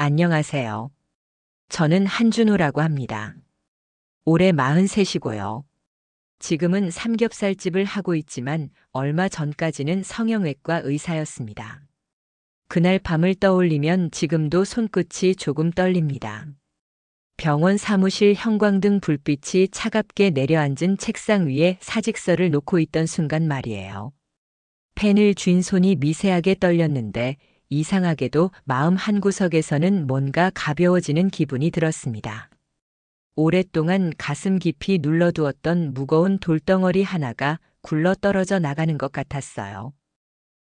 안녕하세요. 저는 한준호라고 합니다. 올해 43이고요. 지금은 삼겹살집을 하고 있지만 얼마 전까지는 성형외과 의사였습니다. 그날 밤을 떠올리면 지금도 손끝이 조금 떨립니다. 병원 사무실 형광등 불빛이 차갑게 내려앉은 책상 위에 사직서를 놓고 있던 순간 말이에요. 펜을 쥔 손이 미세하게 떨렸는데 이상하게도 마음 한구석에서는 뭔가 가벼워지는 기분이 들었습니다. 오랫동안 가슴 깊이 눌러두었던 무거운 돌덩어리 하나가 굴러 떨어져 나가는 것 같았어요.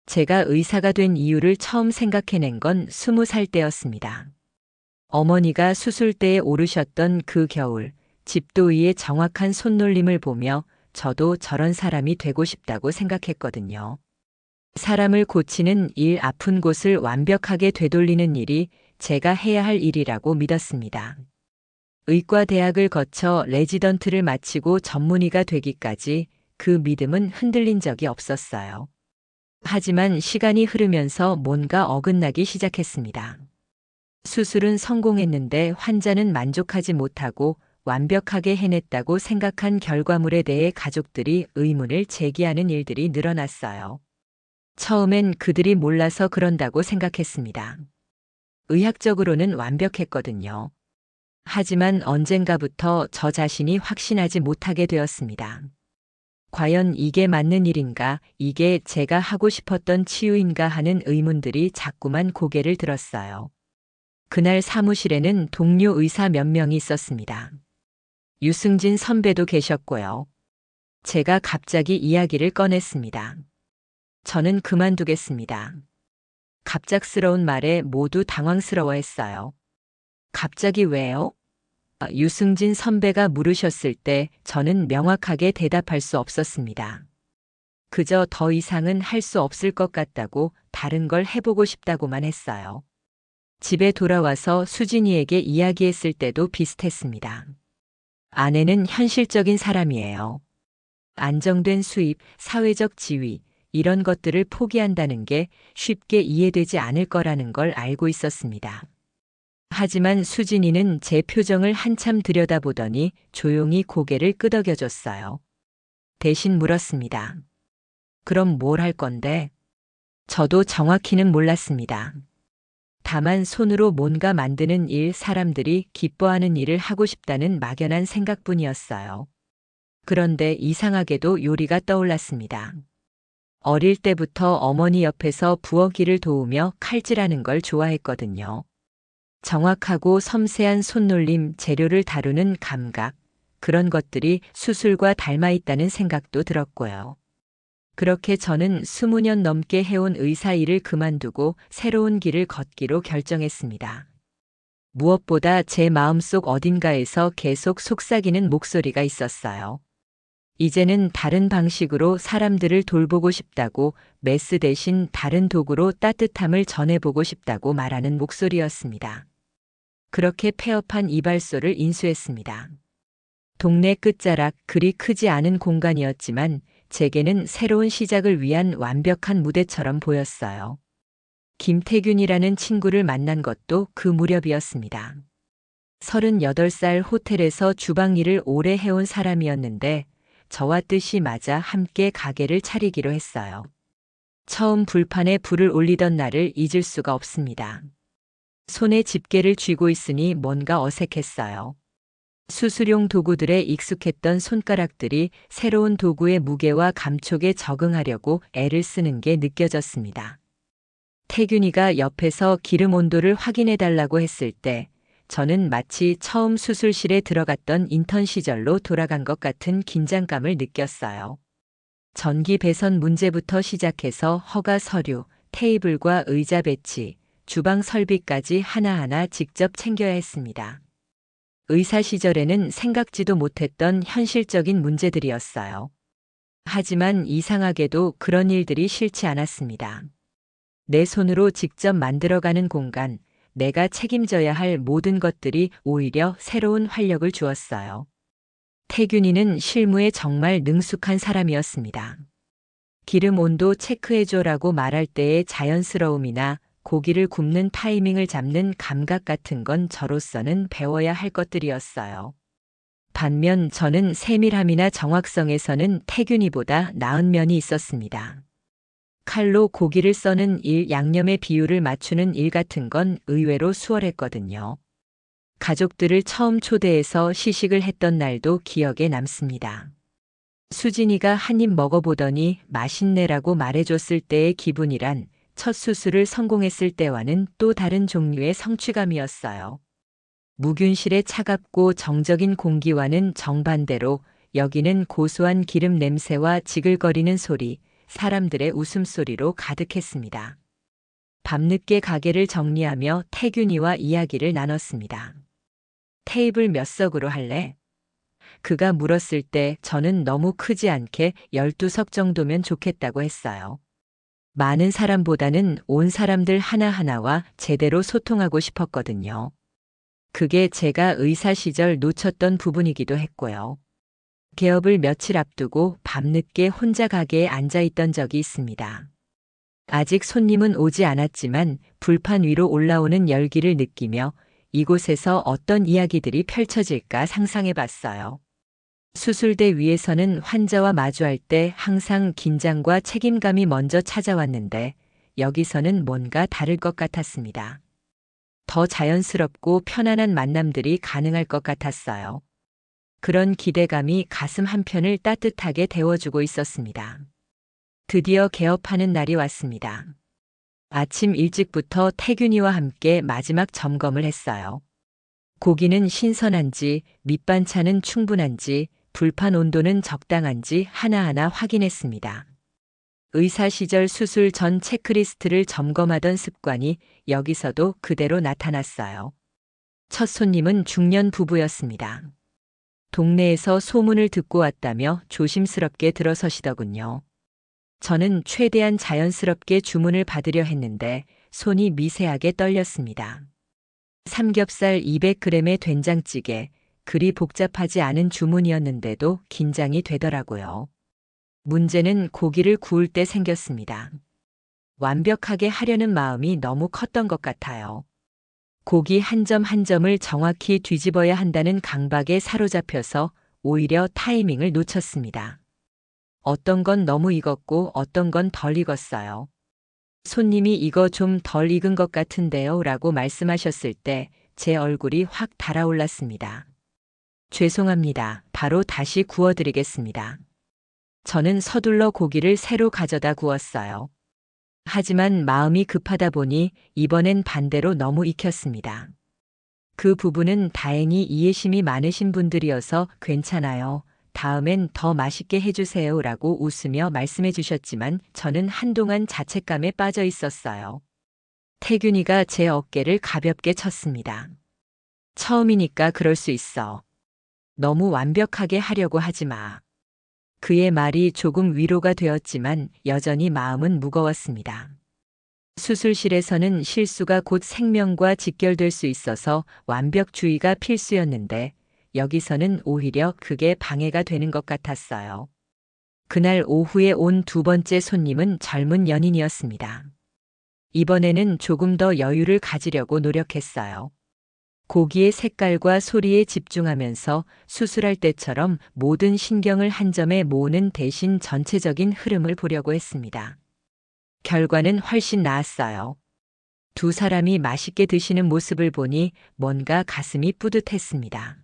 제가 의사가 된 이유를 처음 생각해낸 건 20살 때였습니다. 어머니가 수술대에 오르셨던 그 겨울, 집도의의 정확한 손놀림을 보며 저도 저런 사람이 되고 싶다고 생각했거든요. 사람을 고치는 일, 아픈 곳을 완벽하게 되돌리는 일이 제가 해야 할 일이라고 믿었습니다. 의과대학을 거쳐 레지던트를 마치고 전문의가 되기까지 그 믿음은 흔들린 적이 없었어요. 하지만 시간이 흐르면서 뭔가 어긋나기 시작했습니다. 수술은 성공했는데 환자는 만족하지 못하고 완벽하게 해냈다고 생각한 결과물에 대해 가족들이 의문을 제기하는 일들이 늘어났어요. 처음엔 그들이 몰라서 그런다고 생각했습니다. 의학적으로는 완벽했거든요. 하지만 언젠가부터 저 자신이 확신하지 못하게 되었습니다. 과연 이게 맞는 일인가, 이게 제가 하고 싶었던 치유인가 하는 의문들이 자꾸만 고개를 들었어요. 그날 사무실에는 동료 의사 몇 명이 있었습니다. 유승진 선배도 계셨고요. 제가 갑자기 이야기를 꺼냈습니다. 저는 그만두겠습니다. 갑작스러운 말에 모두 당황스러워했어요. 갑자기 왜요? 유승진 선배가 물으셨을 때 저는 명확하게 대답할 수 없었습니다. 그저 더 이상은 할 수 없을 것 같다고 다른 걸 해보고 싶다고만 했어요. 집에 돌아와서 수진이에게 이야기했을 때도 비슷했습니다. 아내는 현실적인 사람이에요. 안정된 수입, 사회적 지위, 이런 것들을 포기한다는 게 쉽게 이해되지 않을 거라는 걸 알고 있었습니다. 하지만 수진이는 제 표정을 한참 들여다보더니 조용히 고개를 끄덕여줬어요. 대신 물었습니다. 그럼 뭘 할 건데? 저도 정확히는 몰랐습니다. 다만 손으로 뭔가 만드는 일, 사람들이 기뻐하는 일을 하고 싶다는 막연한 생각뿐이었어요. 그런데 이상하게도 요리가 떠올랐습니다. 어릴 때부터 어머니 옆에서 부엌일을 도우며 칼질하는 걸 좋아했거든요. 정확하고 섬세한 손놀림, 재료를 다루는 감각, 그런 것들이 수술과 닮아 있다는 생각도 들었고요. 그렇게 저는 20년 넘게 해온 의사 일을 그만두고 새로운 길을 걷기로 결정했습니다. 무엇보다 제 마음속 어딘가에서 계속 속삭이는 목소리가 있었어요. 이제는 다른 방식으로 사람들을 돌보고 싶다고, 메스 대신 다른 도구로 따뜻함을 전해보고 싶다고 말하는 목소리였습니다. 그렇게 폐업한 이발소를 인수했습니다. 동네 끝자락, 그리 크지 않은 공간이었지만 제게는 새로운 시작을 위한 완벽한 무대처럼 보였어요. 김태균이라는 친구를 만난 것도 그 무렵이었습니다. 38살 호텔에서 주방 일을 오래 해온 사람이었는데 저와 뜻이 맞아 함께 가게를 차리기로 했어요. 처음 불판에 불을 올리던 날을 잊을 수가 없습니다. 손에 집게를 쥐고 있으니 뭔가 어색했어요. 수술용 도구들에 익숙했던 손가락들이 새로운 도구의 무게와 감촉에 적응하려고 애를 쓰는 게 느껴졌습니다. 태균이가 옆에서 기름 온도를 확인해 달라고 했을 때 저는 마치 처음 수술실에 들어갔던 인턴 시절로 돌아간 것 같은 긴장감을 느꼈어요. 전기 배선 문제부터 시작해서 허가 서류, 테이블과 의자 배치, 주방 설비까지 하나하나 직접 챙겨야 했습니다. 의사 시절에는 생각지도 못했던 현실적인 문제들이었어요. 하지만 이상하게도 그런 일들이 싫지 않았습니다. 내 손으로 직접 만들어가는 공간, 내가 책임져야 할 모든 것들이 오히려 새로운 활력을 주었어요. 태균이는 실무에 정말 능숙한 사람이었습니다. 기름 온도 체크해줘라고 말할 때의 자연스러움이나 고기를 굽는 타이밍을 잡는 감각 같은 건 저로서는 배워야 할 것들이었어요. 반면 저는 세밀함이나 정확성에서는 태균이보다 나은 면이 있었습니다. 칼로 고기를 써는 일, 양념의 비율을 맞추는 일 같은 건 의외로 수월했거든요. 가족들을 처음 초대해서 시식을 했던 날도 기억에 남습니다. 수진이가 한 입 먹어보더니 맛있네라고 말해줬을 때의 기분이란 첫 수술을 성공했을 때와는 또 다른 종류의 성취감이었어요. 무균실의 차갑고 정적인 공기와는 정반대로 여기는 고소한 기름 냄새와 지글거리는 소리, 사람들의 웃음소리로 가득했습니다. 밤늦게 가게를 정리하며 태균이와 이야기를 나눴습니다. 테이블 몇 석으로 할래? 그가 물었을 때 저는 너무 크지 않게 12석 정도면 좋겠다고 했어요. 많은 사람보다는 온 사람들 하나하나와 제대로 소통하고 싶었거든요. 그게 제가 의사 시절 놓쳤던 부분이기도 했고요. 개업을 며칠 앞두고 밤늦게 혼자 가게에 앉아 있던 적이 있습니다. 아직 손님은 오지 않았지만 불판 위로 올라오는 열기를 느끼며 이곳에서 어떤 이야기들이 펼쳐질까 상상해 봤어요. 수술대 위에서는 환자와 마주할 때 항상 긴장과 책임감이 먼저 찾아왔는데 여기서는 뭔가 다를 것 같았습니다. 더 자연스럽고 편안한 만남들이 가능할 것 같았어요. 그런 기대감이 가슴 한편을 따뜻하게 데워주고 있었습니다. 드디어 개업하는 날이 왔습니다. 아침 일찍부터 태균이와 함께 마지막 점검을 했어요. 고기는 신선한지, 밑반찬은 충분한지, 불판 온도는 적당한지 하나하나 확인했습니다. 의사 시절 수술 전 체크리스트를 점검하던 습관이 여기서도 그대로 나타났어요. 첫 손님은 중년 부부였습니다. 동네에서 소문을 듣고 왔다며 조심스럽게 들어서시더군요. 저는 최대한 자연스럽게 주문을 받으려 했는데 손이 미세하게 떨렸습니다. 삼겹살 200g의 된장찌개, 그리 복잡하지 않은 주문이었는데도 긴장이 되더라고요. 문제는 고기를 구울 때 생겼습니다. 완벽하게 하려는 마음이 너무 컸던 것 같아요. 고기 한 점 한 점을 정확히 뒤집어야 한다는 강박에 사로잡혀서 오히려 타이밍을 놓쳤습니다. 어떤 건 너무 익었고 어떤 건 덜 익었어요. 손님이 이거 좀 덜 익은 것 같은데요 라고 말씀하셨을 때 제 얼굴이 확 달아올랐습니다. 죄송합니다. 바로 다시 구워드리겠습니다. 저는 서둘러 고기를 새로 가져다 구웠어요. 하지만 마음이 급하다 보니 이번엔 반대로 너무 익혔습니다. 그 부분은 다행히 이해심이 많으신 분들이어서 괜찮아요. 다음엔 더 맛있게 해주세요 라고 웃으며 말씀해 주셨지만 저는 한동안 자책감에 빠져 있었어요. 태균이가 제 어깨를 가볍게 쳤습니다. 처음이니까 그럴 수 있어. 너무 완벽하게 하려고 하지 마. 그의 말이 조금 위로가 되었지만 여전히 마음은 무거웠습니다. 수술실에서는 실수가 곧 생명과 직결될 수 있어서 완벽주의가 필수였는데 여기서는 오히려 그게 방해가 되는 것 같았어요. 그날 오후에 온 두 번째 손님은 젊은 연인이었습니다. 이번에는 조금 더 여유를 가지려고 노력했어요. 고기의 색깔과 소리에 집중하면서 수술할 때처럼 모든 신경을 한 점에 모으는 대신 전체적인 흐름을 보려고 했습니다. 결과는 훨씬 나았어요. 두 사람이 맛있게 드시는 모습을 보니 뭔가 가슴이 뿌듯했습니다.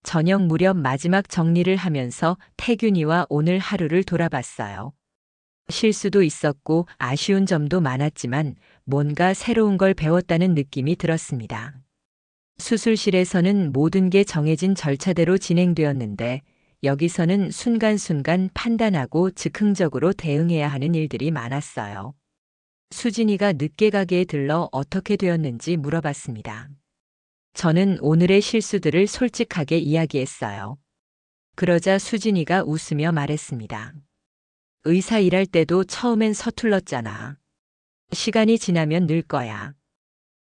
저녁 무렵 마지막 정리를 하면서 태균이와 오늘 하루를 돌아봤어요. 실수도 있었고 아쉬운 점도 많았지만 뭔가 새로운 걸 배웠다는 느낌이 들었습니다. 수술실에서는 모든 게 정해진 절차대로 진행되었는데 여기서는 순간순간 판단하고 즉흥적으로 대응해야 하는 일들이 많았어요. 수진이가 늦게 가게에 들러 어떻게 되었는지 물어봤습니다. 저는 오늘의 실수들을 솔직하게 이야기했어요. 그러자 수진이가 웃으며 말했습니다. 의사 일할 때도 처음엔 서툴렀잖아. 시간이 지나면 늘 거야.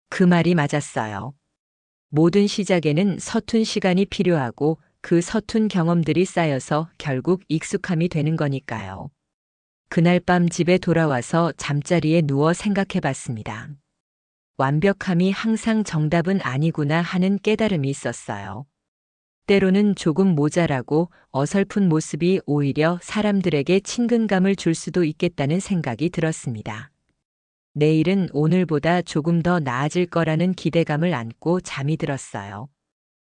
그 말이 맞았어요. 모든 시작에는 서툰 시간이 필요하고 그 서툰 경험들이 쌓여서 결국 익숙함이 되는 거니까요. 그날 밤 집에 돌아와서 잠자리에 누워 생각해 봤습니다. 완벽함이 항상 정답은 아니구나 하는 깨달음이 있었어요. 때로는 조금 모자라고 어설픈 모습이 오히려 사람들에게 친근감을 줄 수도 있겠다는 생각이 들었습니다. 내일은 오늘보다 조금 더 나아질 거라는 기대감을 안고 잠이 들었어요.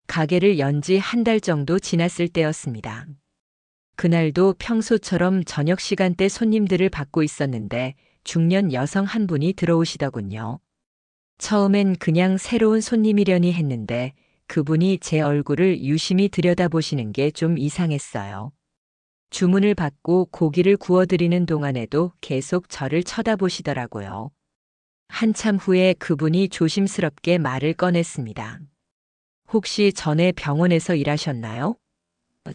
가게를 연 지 한 달 정도 지났을 때였습니다. 그날도 평소처럼 저녁 시간대 손님들을 받고 있었는데 중년 여성 한 분이 들어오시더군요. 처음엔 그냥 새로운 손님이려니 했는데 그분이 제 얼굴을 유심히 들여다보시는 게 좀 이상했어요. 주문을 받고 고기를 구워드리는 동안에도 계속 저를 쳐다보시더라고요. 한참 후에 그분이 조심스럽게 말을 꺼냈습니다. 혹시 전에 병원에서 일하셨나요?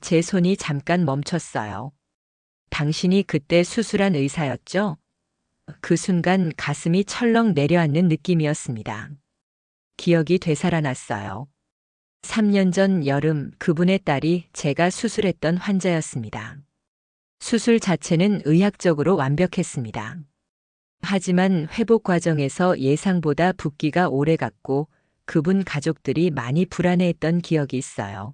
제 손이 잠깐 멈췄어요. 당신이 그때 수술한 의사였죠? 그 순간 가슴이 철렁 내려앉는 느낌이었습니다. 기억이 되살아났어요. 3년 전 여름 그분의 딸이 제가 수술했던 환자였습니다. 수술 자체는 의학적으로 완벽했습니다. 하지만 회복 과정에서 예상보다 붓기가 오래 갔고 그분 가족들이 많이 불안해했던 기억이 있어요.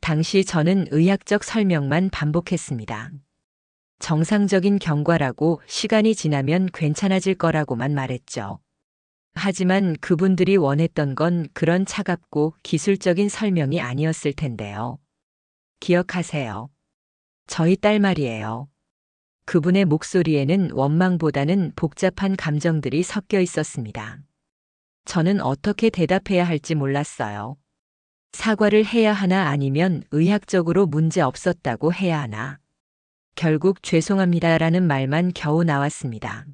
당시 저는 의학적 설명만 반복했습니다. 정상적인 경과라고 시간이 지나면 괜찮아질 거라고만 말했죠. 하지만 그분들이 원했던 건 그런 차갑고 기술적인 설명이 아니었을 텐데요. 기억하세요. 저희 딸 말이에요. 그분의 목소리에는 원망보다는 복잡한 감정들이 섞여 있었습니다. 저는 어떻게 대답해야 할지 몰랐어요. 사과를 해야 하나 아니면 의학적으로 문제 없었다고 해야 하나. 결국 죄송합니다라는 말만 겨우 나왔습니다.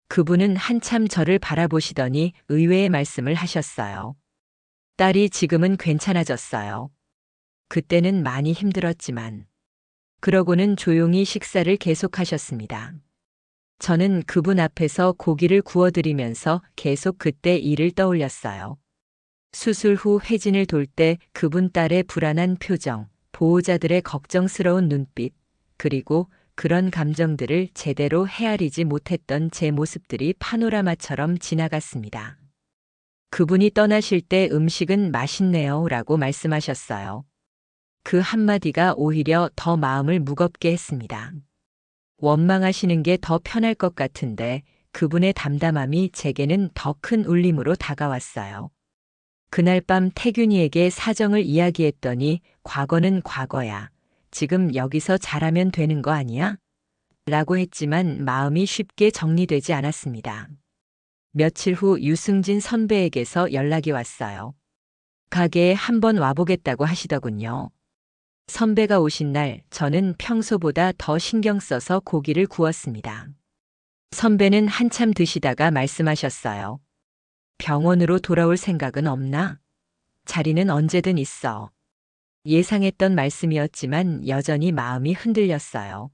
그분은 한참 저를 바라보시더니 의외의 말씀을 하셨어요. 딸이 지금은 괜찮아졌어요. 그때는 많이 힘들었지만. 그러고는 조용히 식사를 계속하셨습니다. 저는 그분 앞에서 고기를 구워드리면서 계속 그때 일을 떠올렸어요. 수술 후 회진을 돌 때 그분 딸의 불안한 표정, 보호자들의 걱정스러운 눈빛, 그리고 그런 감정들을 제대로 헤아리지 못했던 제 모습들이 파노라마처럼 지나갔습니다. 그분이 떠나실 때 음식은 맛있네요 라고 말씀하셨어요. 그 한마디가 오히려 더 마음을 무겁게 했습니다. 원망하시는 게 더 편할 것 같은데 그분의 담담함이 제게는 더 큰 울림으로 다가왔어요. 그날 밤 태균이에게 사정을 이야기했더니 과거는 과거야. 지금 여기서 잘하면 되는 거 아니야? 라고 했지만 마음이 쉽게 정리되지 않았습니다. 며칠 후 유승진 선배에게서 연락이 왔어요. 가게에 한번 와보겠다고 하시더군요. 선배가 오신 날 저는 평소보다 더 신경 써서 고기를 구웠습니다. 선배는 한참 드시다가 말씀하셨어요. 병원으로 돌아올 생각은 없나? 자리는 언제든 있어. 예상했던 말씀이었지만 여전히 마음이 흔들렸어요.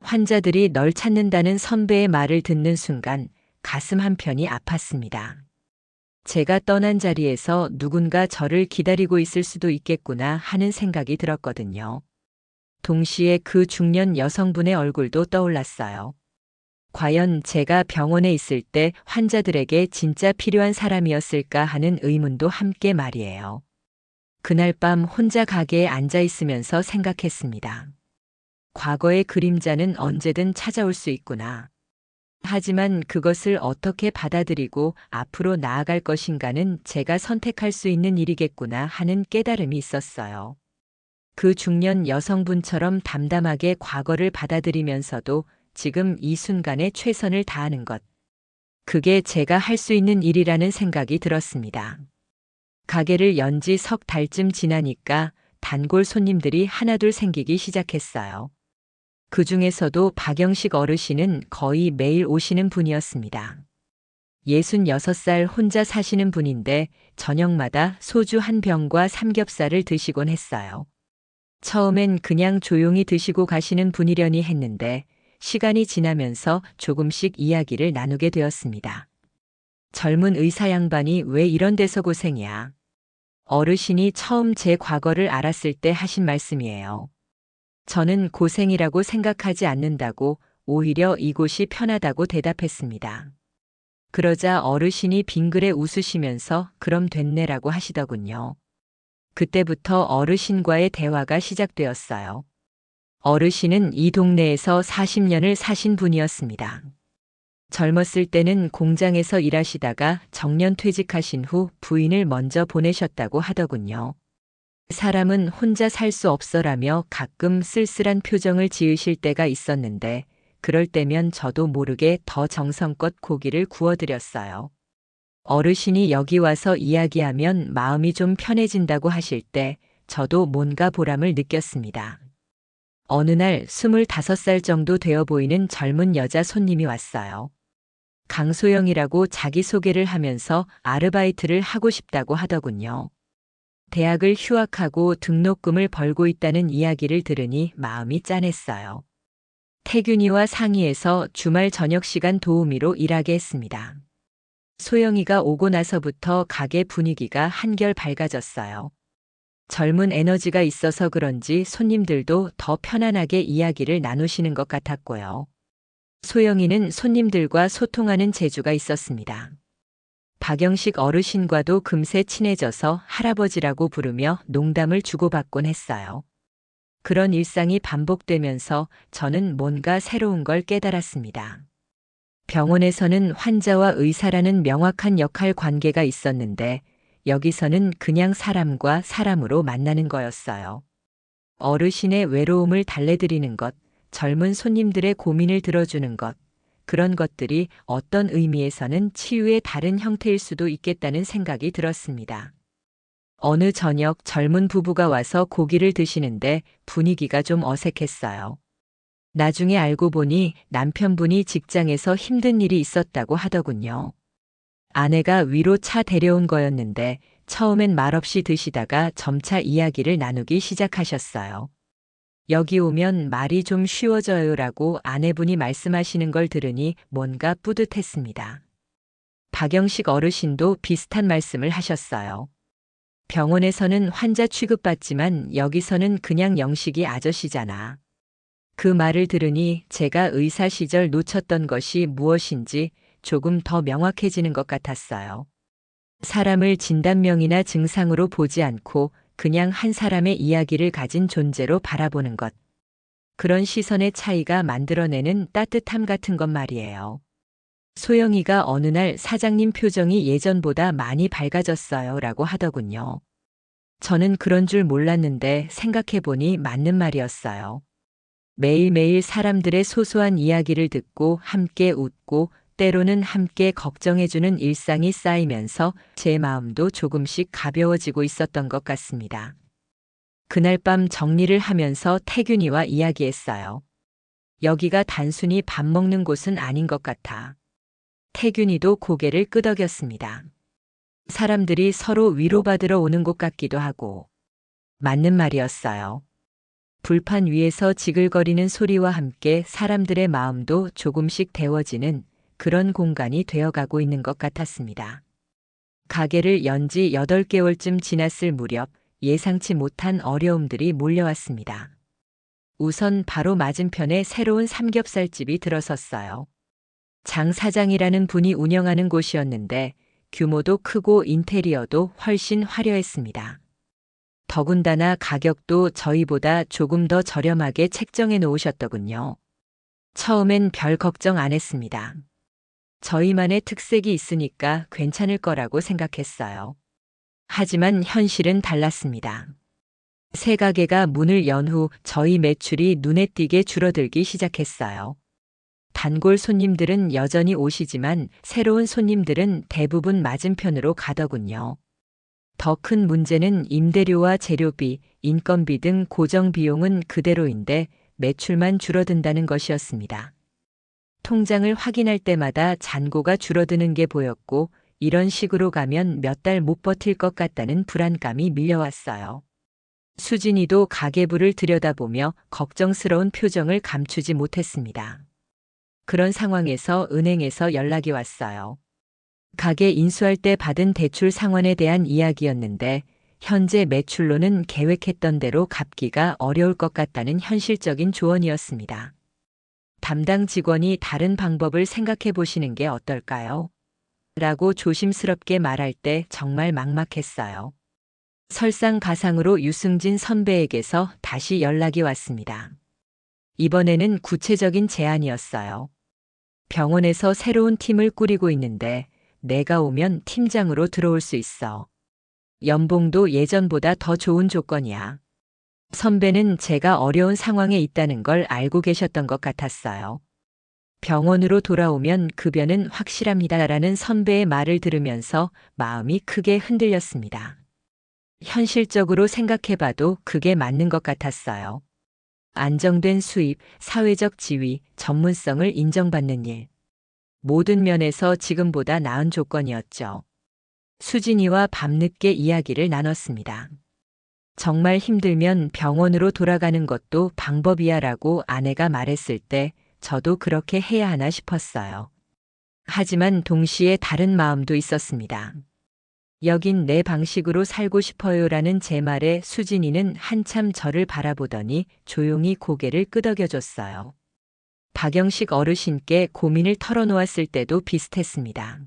환자들이 널 찾는다는 선배의 말을 듣는 순간 가슴 한편이 아팠습니다. 제가 떠난 자리에서 누군가 저를 기다리고 있을 수도 있겠구나 하는 생각이 들었거든요. 동시에 그 중년 여성분의 얼굴도 떠올랐어요. 과연 제가 병원에 있을 때 환자들에게 진짜 필요한 사람이었을까 하는 의문도 함께 말이에요. 그날 밤 혼자 가게에 앉아 있으면서 생각했습니다. 과거의 그림자는 언제든 찾아올 수 있구나. 하지만 그것을 어떻게 받아들이고 앞으로 나아갈 것인가는 제가 선택할 수 있는 일이겠구나 하는 깨달음이 있었어요. 그 중년 여성분처럼 담담하게 과거를 받아들이면서도 지금 이 순간에 최선을 다하는 것. 그게 제가 할 수 있는 일이라는 생각이 들었습니다. 가게를 연 지 석 달쯤 지나니까 단골 손님들이 하나둘 생기기 시작했어요. 그 중에서도 박영식 어르신은 거의 매일 오시는 분이었습니다. 66살 혼자 사시는 분인데 저녁마다 소주 한 병과 삼겹살을 드시곤 했어요. 처음엔 그냥 조용히 드시고 가시는 분이려니 했는데 시간이 지나면서 조금씩 이야기를 나누게 되었습니다. 젊은 의사 양반이 왜 이런 데서 고생이야? 어르신이 처음 제 과거를 알았을 때 하신 말씀이에요. 저는 고생이라고 생각하지 않는다고 오히려 이곳이 편하다고 대답했습니다. 그러자 어르신이 빙그레 웃으시면서 그럼 됐네라고 하시더군요. 그때부터 어르신과의 대화가 시작되었어요. 어르신은 이 동네에서 40년을 사신 분이었습니다. 젊었을 때는 공장에서 일하시다가 정년 퇴직하신 후 부인을 먼저 보내셨다고 하더군요. 사람은 혼자 살 수 없어라며 가끔 쓸쓸한 표정을 지으실 때가 있었는데 그럴 때면 저도 모르게 더 정성껏 고기를 구워드렸어요. 어르신이 여기 와서 이야기하면 마음이 좀 편해진다고 하실 때 저도 뭔가 보람을 느꼈습니다. 어느 날 25살 정도 되어 보이는 젊은 여자 손님이 왔어요. 강소영이라고 자기소개를 하면서 아르바이트를 하고 싶다고 하더군요. 대학을 휴학하고 등록금을 벌고 있다는 이야기를 들으니 마음이 짠했어요. 태균이와 상의해서 주말 저녁 시간 도우미로 일하게 했습니다. 소영이가 오고 나서부터 가게 분위기가 한결 밝아졌어요. 젊은 에너지가 있어서 그런지 손님들도 더 편안하게 이야기를 나누시는 것 같았고요. 소영이는 손님들과 소통하는 재주가 있었습니다. 박영식 어르신과도 금세 친해져서 할아버지라고 부르며 농담을 주고받곤 했어요. 그런 일상이 반복되면서 저는 뭔가 새로운 걸 깨달았습니다. 병원에서는 환자와 의사라는 명확한 역할 관계가 있었는데 여기서는 그냥 사람과 사람으로 만나는 거였어요. 어르신의 외로움을 달래드리는 것, 젊은 손님들의 고민을 들어주는 것, 그런 것들이 어떤 의미에서는 치유의 다른 형태일 수도 있겠다는 생각이 들었습니다. 어느 저녁 젊은 부부가 와서 고기를 드시는데 분위기가 좀 어색했어요. 나중에 알고 보니 남편분이 직장에서 힘든 일이 있었다고 하더군요. 아내가 위로 차 데려온 거였는데 처음엔 말없이 드시다가 점차 이야기를 나누기 시작하셨어요. 여기 오면 말이 좀 쉬워져요라고 아내분이 말씀하시는 걸 들으니 뭔가 뿌듯했습니다. 박영식 어르신도 비슷한 말씀을 하셨어요. 병원에서는 환자 취급받지만 여기서는 그냥 영식이 아저씨잖아. 그 말을 들으니 제가 의사 시절 놓쳤던 것이 무엇인지 조금 더 명확해지는 것 같았어요. 사람을 진단명이나 증상으로 보지 않고 그냥 한 사람의 이야기를 가진 존재로 바라보는 것. 그런 시선의 차이가 만들어내는 따뜻함 같은 것 말이에요. 소영이가 어느 날 사장님 표정이 예전보다 많이 밝아졌어요 라고 하더군요. 저는 그런 줄 몰랐는데 생각해보니 맞는 말이었어요. 매일매일 사람들의 소소한 이야기를 듣고 함께 웃고 때로는 함께 걱정해주는 일상이 쌓이면서 제 마음도 조금씩 가벼워지고 있었던 것 같습니다. 그날 밤 정리를 하면서 태균이와 이야기했어요. 여기가 단순히 밥 먹는 곳은 아닌 것 같아. 태균이도 고개를 끄덕였습니다. 사람들이 서로 위로받으러 오는 곳 같기도 하고. 맞는 말이었어요. 불판 위에서 지글거리는 소리와 함께 사람들의 마음도 조금씩 데워지는 그런 공간이 되어가고 있는 것 같았습니다. 가게를 연 지 8개월쯤 지났을 무렵 예상치 못한 어려움들이 몰려왔습니다. 우선 바로 맞은편에 새로운 삼겹살집이 들어섰어요. 장 사장이라는 분이 운영하는 곳이었는데 규모도 크고 인테리어도 훨씬 화려했습니다. 더군다나 가격도 저희보다 조금 더 저렴하게 책정해 놓으셨더군요. 처음엔 별 걱정 안 했습니다. 저희만의 특색이 있으니까 괜찮을 거라고 생각했어요. 하지만 현실은 달랐습니다. 새 가게가 문을 연 후 저희 매출이 눈에 띄게 줄어들기 시작했어요. 단골 손님들은 여전히 오시지만 새로운 손님들은 대부분 맞은편으로 가더군요. 더 큰 문제는 임대료와 재료비, 인건비 등 고정 비용은 그대로인데 매출만 줄어든다는 것이었습니다. 통장을 확인할 때마다 잔고가 줄어드는 게 보였고 이런 식으로 가면 몇 달 못 버틸 것 같다는 불안감이 밀려왔어요. 수진이도 가계부를 들여다보며 걱정스러운 표정을 감추지 못했습니다. 그런 상황에서 은행에서 연락이 왔어요. 가게 인수할 때 받은 대출 상환에 대한 이야기였는데 현재 매출로는 계획했던 대로 갚기가 어려울 것 같다는 현실적인 조언이었습니다. 담당 직원이 다른 방법을 생각해 보시는 게 어떨까요? 라고 조심스럽게 말할 때 정말 막막했어요. 설상가상으로 유승진 선배에게서 다시 연락이 왔습니다. 이번에는 구체적인 제안이었어요. 병원에서 새로운 팀을 꾸리고 있는데 내가 오면 팀장으로 들어올 수 있어. 연봉도 예전보다 더 좋은 조건이야. 선배는 제가 어려운 상황에 있다는 걸 알고 계셨던 것 같았어요. 병원으로 돌아오면 급여는 확실합니다라는 선배의 말을 들으면서 마음이 크게 흔들렸습니다. 현실적으로 생각해봐도 그게 맞는 것 같았어요. 안정된 수입, 사회적 지위, 전문성을 인정받는 일. 모든 면에서 지금보다 나은 조건이었죠. 수진이와 밤늦게 이야기를 나눴습니다. 정말 힘들면 병원으로 돌아가는 것도 방법이야 라고 아내가 말했을 때 저도 그렇게 해야 하나 싶었어요. 하지만 동시에 다른 마음도 있었습니다. 여긴 내 방식으로 살고 싶어요라는 제 말에 수진이는 한참 저를 바라보더니 조용히 고개를 끄덕여줬어요. 박영식 어르신께 고민을 털어놓았을 때도 비슷했습니다.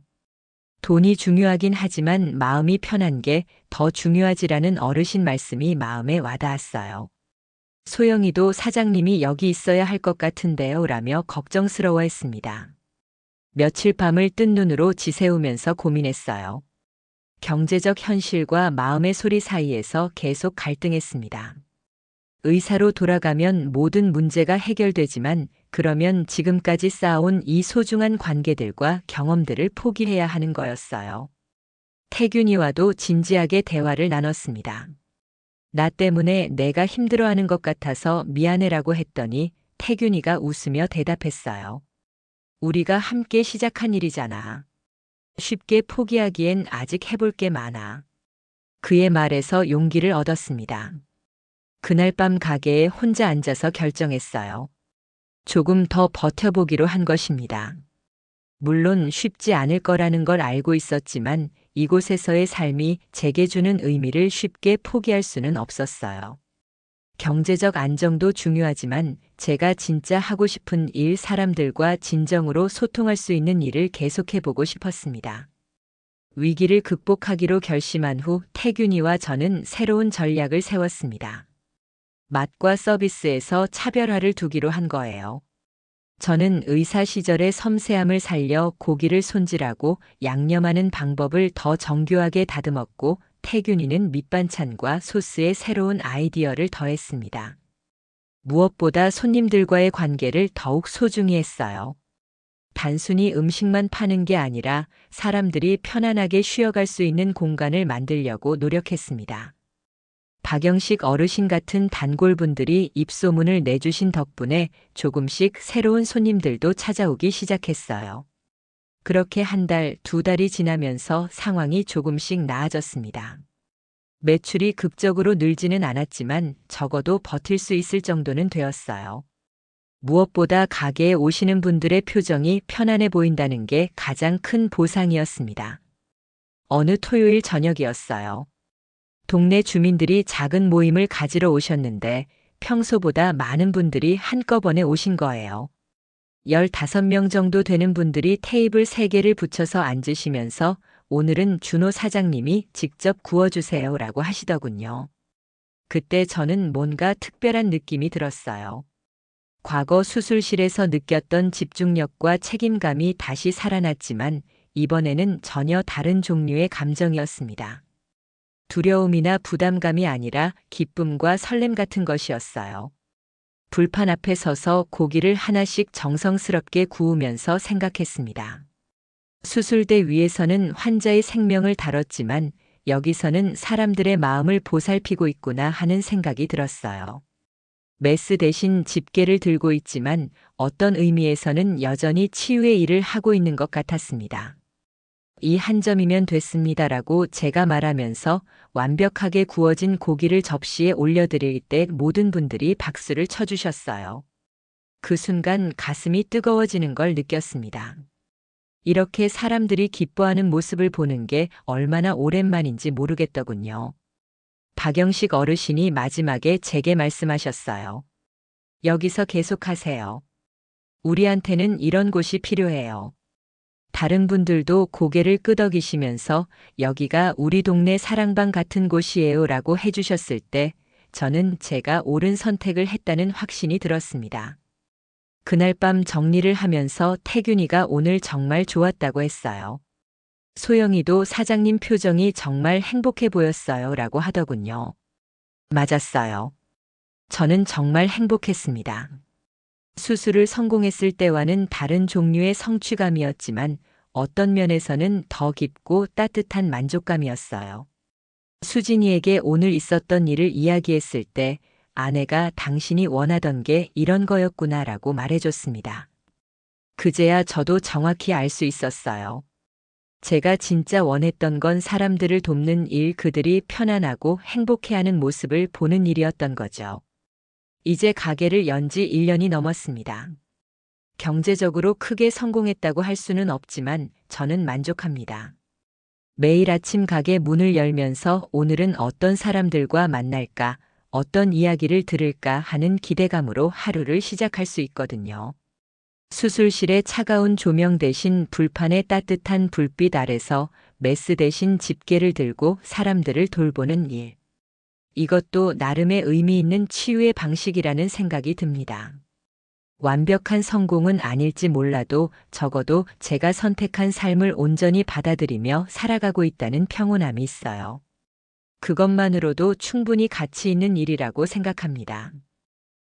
돈이 중요하긴 하지만 마음이 편한 게 더 중요하지라는 어르신 말씀이 마음에 와닿았어요. 소영이도 사장님이 여기 있어야 할 것 같은데요 라며 걱정스러워했습니다. 며칠 밤을 뜬 눈으로 지새우면서 고민했어요. 경제적 현실과 마음의 소리 사이에서 계속 갈등했습니다. 의사로 돌아가면 모든 문제가 해결되지만 그러면 지금까지 쌓아온 이 소중한 관계들과 경험들을 포기해야 하는 거였어요. 태균이와도 진지하게 대화를 나눴습니다. 나 때문에 내가 힘들어하는 것 같아서 미안해라고 했더니 태균이가 웃으며 대답했어요. 우리가 함께 시작한 일이잖아. 쉽게 포기하기엔 아직 해볼 게 많아. 그의 말에서 용기를 얻었습니다. 그날 밤 가게에 혼자 앉아서 결정했어요. 조금 더 버텨보기로 한 것입니다. 물론 쉽지 않을 거라는 걸 알고 있었지만 이곳에서의 삶이 제게 주는 의미를 쉽게 포기할 수는 없었어요. 경제적 안정도 중요하지만 제가 진짜 하고 싶은 일, 사람들과 진정으로 소통할 수 있는 일을 계속해보고 싶었습니다. 위기를 극복하기로 결심한 후 태균이와 저는 새로운 전략을 세웠습니다. 맛과 서비스에서 차별화를 두기로 한 거예요. 저는 의사 시절의 섬세함을 살려 고기를 손질하고 양념하는 방법을 더 정교하게 다듬었고 태균이는 밑반찬과 소스에 새로운 아이디어를 더했습니다. 무엇보다 손님들과의 관계를 더욱 소중히 했어요. 단순히 음식만 파는 게 아니라 사람들이 편안하게 쉬어갈 수 있는 공간을 만들려고 노력했습니다. 박영식 어르신 같은 단골분들이 입소문을 내주신 덕분에 조금씩 새로운 손님들도 찾아오기 시작했어요. 그렇게 한 달, 두 달이 지나면서 상황이 조금씩 나아졌습니다. 매출이 극적으로 늘지는 않았지만 적어도 버틸 수 있을 정도는 되었어요. 무엇보다 가게에 오시는 분들의 표정이 편안해 보인다는 게 가장 큰 보상이었습니다. 어느 토요일 저녁이었어요. 동네 주민들이 작은 모임을 가지러 오셨는데 평소보다 많은 분들이 한꺼번에 오신 거예요. 15명 정도 되는 분들이 테이블 3개를 붙여서 앉으시면서 오늘은 준호 사장님이 직접 구워주세요 라고 하시더군요. 그때 저는 뭔가 특별한 느낌이 들었어요. 과거 수술실에서 느꼈던 집중력과 책임감이 다시 살아났지만 이번에는 전혀 다른 종류의 감정이었습니다. 두려움이나 부담감이 아니라 기쁨과 설렘 같은 것이었어요. 불판 앞에 서서 고기를 하나씩 정성스럽게 구우면서 생각했습니다. 수술대 위에서는 환자의 생명을 다뤘지만 여기서는 사람들의 마음을 보살피고 있구나 하는 생각이 들었어요. 메스 대신 집게를 들고 있지만 어떤 의미에서는 여전히 치유의 일을 하고 있는 것 같았습니다. 이 한 점이면 됐습니다라고 제가 말하면서 완벽하게 구워진 고기를 접시에 올려드릴 때 모든 분들이 박수를 쳐주셨어요. 그 순간 가슴이 뜨거워지는 걸 느꼈습니다. 이렇게 사람들이 기뻐하는 모습을 보는 게 얼마나 오랜만인지 모르겠더군요. 박영식 어르신이 마지막에 제게 말씀하셨어요. 여기서 계속하세요. 우리한테는 이런 곳이 필요해요. 다른 분들도 고개를 끄덕이시면서 여기가 우리 동네 사랑방 같은 곳이에요 라고 해주셨을 때 저는 제가 옳은 선택을 했다는 확신이 들었습니다. 그날 밤 정리를 하면서 태균이가 오늘 정말 좋았다고 했어요. 소영이도 사장님 표정이 정말 행복해 보였어요 라고 하더군요. 맞았어요. 저는 정말 행복했습니다. 수술을 성공했을 때와는 다른 종류의 성취감이었지만 어떤 면에서는 더 깊고 따뜻한 만족감이었어요. 수진이에게 오늘 있었던 일을 이야기했을 때 아내가 당신이 원하던 게 이런 거였구나라고 말해줬습니다. 그제야 저도 정확히 알 수 있었어요. 제가 진짜 원했던 건 사람들을 돕는 일, 그들이 편안하고 행복해하는 모습을 보는 일이었던 거죠. 이제 가게를 연 지 1년이 넘었습니다. 경제적으로 크게 성공했다고 할 수는 없지만 저는 만족합니다. 매일 아침 가게 문을 열면서 오늘은 어떤 사람들과 만날까, 어떤 이야기를 들을까 하는 기대감으로 하루를 시작할 수 있거든요. 수술실의 차가운 조명 대신 불판의 따뜻한 불빛 아래서 메스 대신 집게를 들고 사람들을 돌보는 일. 이것도 나름의 의미 있는 치유의 방식이라는 생각이 듭니다. 완벽한 성공은 아닐지 몰라도 적어도 제가 선택한 삶을 온전히 받아들이며 살아가고 있다는 평온함이 있어요. 그것만으로도 충분히 가치 있는 일이라고 생각합니다.